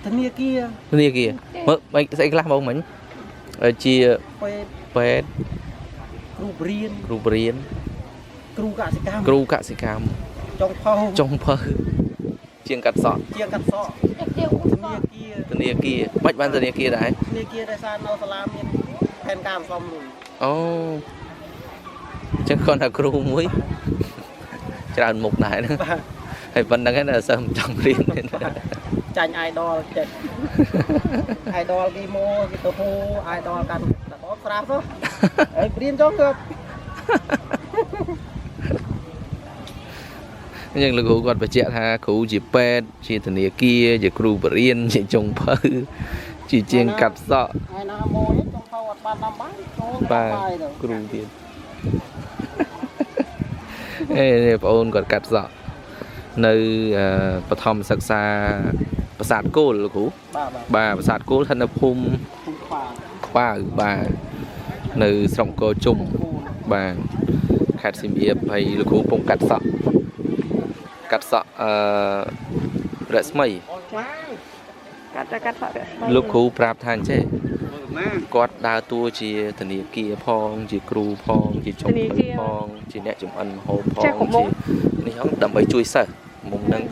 ធនាគារមើលមិនស្អីខ្លះបងមិញជាពេទ្យគ្រូបរៀនគ្រូកសិកម្មចុងភៅជាងកាត់សក់ធនាគារមិនបានធនាគារដែរដោយសារនៅសាលាមានផែនការសំលុយអូចឹងគាត់ថាគ្រូមួយច្រើនមុខដែរហ្នឹងហើយប៉ុណ្្នឹងឯងសិស្សមិនចង់រៀនចាញ់ idol ចិត្ត idol គេមកគេទៅហូ idol កាន់ដល់ស្រាប់ទៅហើយព្រៀនចុះគាត់យើងលោកគ្រូគាត់បញ្ជាក់ថាគ្រូជាពេទ្យជាធនាគារជាគ្រូបរិញ្ញាជាចុងភៅជាជាងកាត់សក់ហើយណាមួយចុងភៅអត់បានតាមបាយចូលបាទគ្រូទៀតបងអូនគាត់កាត់សក់នៅបឋមសិក្សាប្រាសាទគោលលោកគ្រូបាទប្រាសាទគោលស្ថិតនៅភូមិខ្វាវបាទនៅស្រុកកោជុំបាទខេត្តសៀមរាបហើយលោកគ្រូពងកាត់សក់រស្មីកាត់សក់រស្មីលោកគ្រូប្រាប់ថាអញ្ចេះគាត់ដើរតួជាធនាគារផងជាគ្រូផងជាចុងភៅផងជាអ្នកចម្អិនម្ហូបផងជានេះហ្នឹងដើម្បីជួយសិស្សមុំហ្នឹង